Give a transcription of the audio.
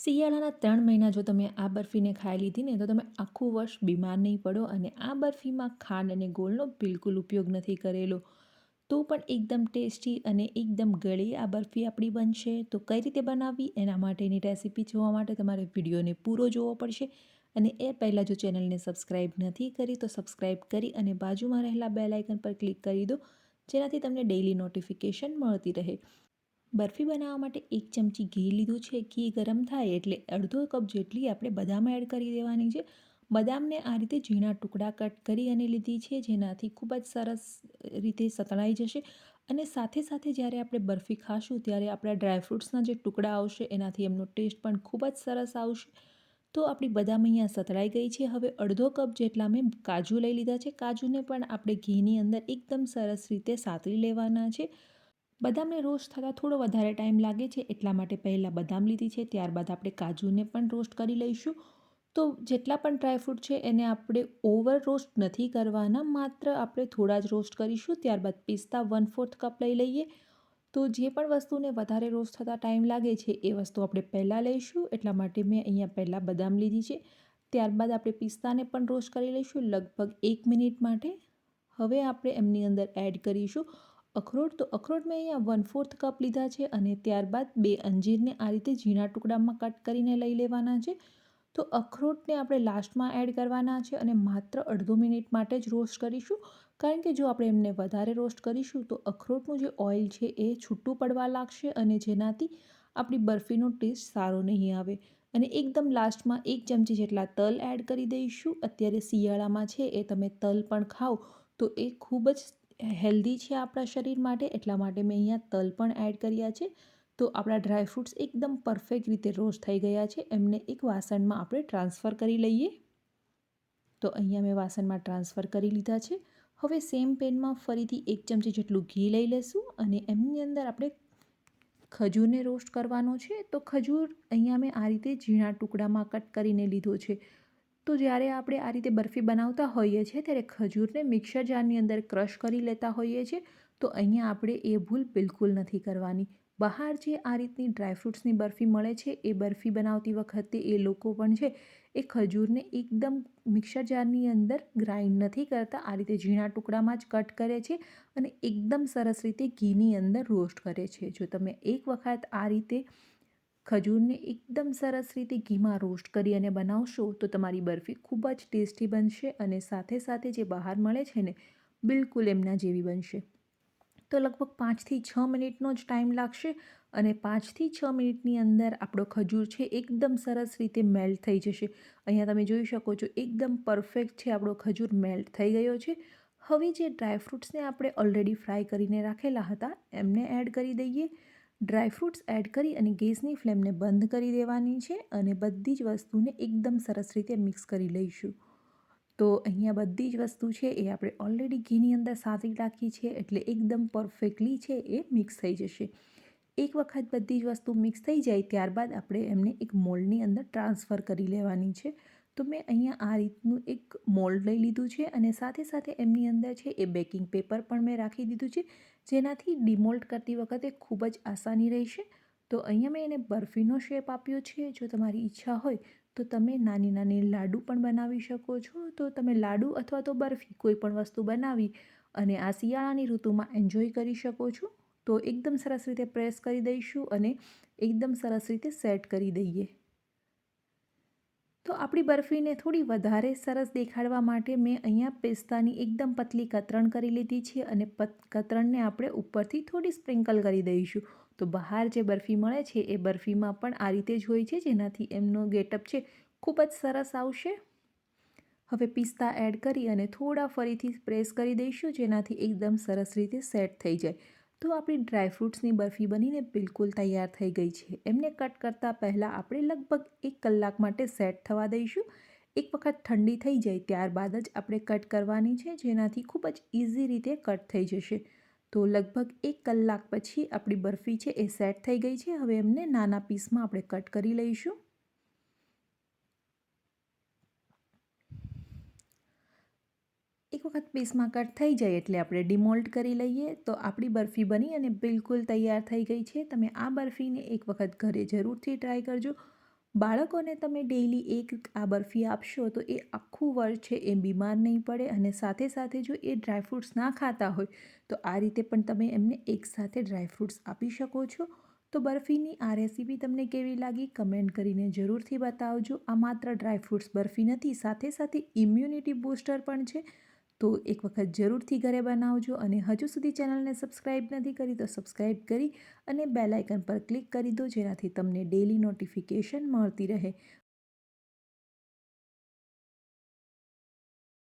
શિયાળાના 3 મહિના જો તમે આ બરફીને ખાઈ લીધી ને તો તમે આખું વર્ષ બીમાર નહીં પડો. અને આ બરફીમાં ખાંડ અને ગોળનો બિલકુલ ઉપયોગ નથી કરેલો, તો પણ એકદમ ટેસ્ટી અને એકદમ ગળી આ બરફી આપણી બનશે. તો કઈ રીતે બનાવવી એના માટેની રેસીપી જોવા માટે તમારે વિડીયોને પૂરો જોવો પડશે. અને એ પહેલાં જો ચેનલને સબસ્ક્રાઈબ નથી કરી તો સબસ્ક્રાઈબ કરી અને બાજુમાં રહેલા બેલ આઇકન પર ક્લિક કરી દો, જેનાથી તમને ડેઇલી નોટિફિકેશન મળતી રહે. બરફી બનાવવા માટે 1 ચમચી ઘી લીધું છે. ઘી ગરમ થાય એટલે અડધો કપ જેટલી આપણે બદામ એડ કરી દેવાની છે. બદામને આ રીતે ઝીણા ટુકડા કટ કરી અને લીધી છે, જેનાથી ખૂબ જ સરસ રીતે સતળાઈ જશે. અને સાથે સાથે જ્યારે આપણે બરફી ખાશું ત્યારે આપણા ડ્રાયફ્રૂટ્સના જે ટુકડા આવશે એનાથી એમનો ટેસ્ટ પણ ખૂબ જ સરસ આવશે. તો આપણી બદામ અહીંયા સતળાઈ ગઈ છે. હવે અડધો કપ જેટલા મેં કાજુ લઈ લીધા છે. કાજુને પણ આપણે ઘીની અંદર એકદમ સરસ રીતે સાતળી લેવાના છે. બદામને રોસ્ટ થતાં થોડો વધારે ટાઈમ લાગે છે, એટલા માટે પહેલાં બદામ લીધી છે, ત્યારબાદ આપણે કાજુને પણ રોસ્ટ કરી લઈશું. તો જેટલા પણ ડ્રાયફ્રૂટ છે એને આપણે ઓવર રોસ્ટ નથી કરવાના, માત્ર આપણે થોડા જ રોસ્ટ કરીશું. ત્યારબાદ પિસ્તા 1/4 કપ લઈ લઈએ. તો જે પણ વસ્તુને વધારે રોસ્ટ થતાં ટાઈમ લાગે છે એ વસ્તુ આપણે પહેલાં લઈશું, એટલા માટે મેં અહીંયા પહેલાં બદામ લીધી છે. ત્યારબાદ આપણે પિસ્તાને પણ રોસ્ટ કરી લઈશું લગભગ 1 મિનિટ માટે. હવે આપણે એમની અંદર એડ કરીશું અખરોટ. તો અખરોટ મેં અહીંયા 1/4 કપ લીધા છે. અને ત્યારબાદ 2 અંજીરને આ રીતે ઝીણા ટુકડામાં કટ કરીને લઈ લેવાના છે. તો અખરોટને આપણે લાસ્ટમાં એડ કરવાના છે અને માત્ર અડધો મિનિટ માટે જ રોસ્ટ કરીશું, કારણ કે જો આપણે એમને વધારે રોસ્ટ કરીશું તો અખરોટનું જે ઓઇલ છે એ છૂટું પડવા લાગશે અને જેનાથી આપણી બરફીનો ટેસ્ટ સારો નહીં આવે. અને એકદમ લાસ્ટમાં 1 ચમચી જેટલા તલ એડ કરી દઈશું. અત્યારે શિયાળામાં છે એ તમે તલ પણ ખાઓ તો એ ખૂબ જ હેલ્ધી છે આપણા શરીર માટે, એટલા માટે મેં અહીંયા તલ પણ એડ કર્યા છે. તો આપણા ડ્રાયફ્રૂટ્સ એકદમ પરફેક્ટ રીતે રોસ્ટ થઈ ગયા છે. એમને એક વાસણમાં આપણે ટ્રાન્સફર કરી લઈએ. તો અહીંયા મેં વાસણમાં ટ્રાન્સફર કરી લીધા છે. હવે સેમ પેનમાં ફરીથી 1 ચમચી જેટલું ઘી લઈ લેશું અને એમની અંદર આપણે ખજૂરને રોસ્ટ કરવાનો છે. તો ખજૂર અહીંયા મેં આ રીતે ઝીણા ટુકડામાં કટ કરીને લીધો છે. તો જ્યારે આપણે આ રીતે બરફી બનાવતા હોઈએ છીએ ત્યારે ખજૂરને મિક્સર જારની અંદર ક્રશ કરી લેતા હોઈએ છીએ. તો અહીંયા આપણે એ ભૂલ બિલકુલ નથી કરવાની. બહાર જે આ રીતની ડ્રાયફ્રૂટ્સની બરફી મળે છે એ બરફી બનાવતી વખતે એ લોકો પણ છે એ ખજૂરને એકદમ મિક્સર જારની અંદર ગ્રાઇન્ડ નથી કરતા, આ રીતે ઝીણા ટુકડામાં જ કટ કરે છે અને એકદમ સરસ રીતે ઘીની અંદર રોસ્ટ કરે છે. જો તમે એક વખત આ રીતે ખજૂરને એકદમ સરસ રીતે ઘીમાં રોસ્ટ કરી અને બનાવશો તો તમારી બરફી ખૂબ જ ટેસ્ટી બનશે અને સાથે સાથે જે બહાર મળે છે ને બિલકુલ એમના જેવી બનશે. તો લગભગ 5થી 6 મિનિટનો જ ટાઈમ લાગશે અને 5થી 6 મિનિટની અંદર આપણો ખજૂર છે એકદમ સરસ રીતે મેલ્ટ થઈ જશે. અહીંયા તમે જોઈ શકો છો એકદમ પરફેક્ટ છે આપણો ખજૂર મેલ્ટ થઈ ગયો છે. હવે જે ડ્રાયફ્રૂટ્સને આપણે ઓલરેડી ફ્રાય કરીને રાખેલા હતા એમને એડ કરી દઈએ. ડ્રાયફ્રૂટ્સ એડ કરી અને ગેસની ફ્લેમને બંધ કરી દેવાની છે અને બધી જ વસ્તુને એકદમ સરસ રીતે મિક્સ કરી લઈશું. તો અહીંયા બધી જ વસ્તુ છે એ આપણે ઓલરેડી ઘીની અંદર સાતળી રાખી છે, એટલે એકદમ પરફેક્ટલી છે એ મિક્સ થઈ જશે. એક વખત બધી જ વસ્તુ મિક્સ થઈ જાય ત્યારબાદ આપણે એમને એક મોલ્ડની અંદર ટ્રાન્સફર કરી લેવાની છે. તો મેં અહીંયા આ રીતનું એક મોલ્ડ લઈ લીધું છે અને સાથે સાથે એમની અંદર છે એ બેકિંગ પેપર પણ મેં રાખી દીધું છે, જેનાથી ડિમોલ્ડ કરતી વખતે ખૂબ જ આસાની રહેશે. તો અહીંયા મેં એને બરફીનો શેપ આપ્યો છે. જો તમારી ઈચ્છા હોય તો તમે નાની નાની લાડુ પણ બનાવી શકો છો. તો તમે લાડુ અથવા તો બરફી કોઈ પણ વસ્તુ બનાવી અને આ શિયાળાની ઋતુમાં એન્જોય કરી શકો છો. તો એકદમ સરસ રીતે પ્રેસ કરી દઈશું અને એકદમ સરસ રીતે સેટ કરી દઈએ. તો આપણી બરફીને થોડી વધારે સરસ દેખાડવા માટે મેં અહીંયા પિસ્તાની એકદમ પતલી કતરણ કરી લીધી છે અને કતરણને આપણે ઉપરથી થોડી સ્પ્રિંકલ કરી દઈશું. તો બહાર જે બરફી મળે છે એ બરફીમાં પણ આ રીતે જ હોય છે, જેનાથી એમનો ગેટઅપ છે ખૂબ જ સરસ આવશે. હવે પિસ્તા એડ કરી અને થોડા ફરીથી પ્રેસ કરી દઈશું, જેનાથી એકદમ સરસ રીતે સેટ થઈ જાય. તો આપણી ડ્રાયફ્રૂટ્સની બરફી બનીને બિલકુલ તૈયાર થઈ ગઈ છે. એમને કટ કરતાં પહેલાં આપણે લગભગ 1 કલાક માટે સેટ થવા દઈશું. એક વખત ઠંડી થઈ જાય ત્યારબાદ જ આપણે કટ કરવાની છે, જેનાથી ખૂબ જ ઇઝી રીતે કટ થઈ જશે. તો લગભગ 1 કલાક પછી આપણી બરફી છે એ સેટ થઈ ગઈ છે. હવે એમને નાના પીસમાં આપણે કટ કરી લઈશું. એક વખત પીસમાં કટ થઈ જાય એટલે આપણે ડિમોલ્ડ કરી લઈએ. તો આપણી બરફી બની અને બિલકુલ તૈયાર થઈ ગઈ છે. તમે આ બરફીને એક વખત ઘરે જરૂરથી ટ્રાય કરજો. બાળકોને તમે ડેઈલી એક આ બરફી આપશો તો એ આખું વર્ષ છે એ બીમાર નહીં પડે, અને સાથે સાથે જો એ ડ્રાયફ્રૂટ્સ ના ખાતા હોય તો આ રીતે પણ તમે એમને એકસાથે ડ્રાયફ્રૂટ્સ આપી શકો છો. તો બરફીની આ રેસીપી તમને કેવી લાગી કમેન્ટ કરીને જરૂરથી બતાવજો. આ માત્ર ડ્રાયફ્રૂટ્સ બરફી નથી, સાથે સાથે ઇમ્યુનિટી બૂસ્ટર પણ છે. તો એક વખત જરૂરથી ઘરે બનાવજો, અને હજુ સુધી ચેનલને સબસ્ક્રાઈબ નથી કરી તો સબસ્ક્રાઈબ કરી અને બેલ આઇકન પર ક્લિક કરી દો, જેનાથી તમને ડેલી નોટિફિકેશન મળતી રહે.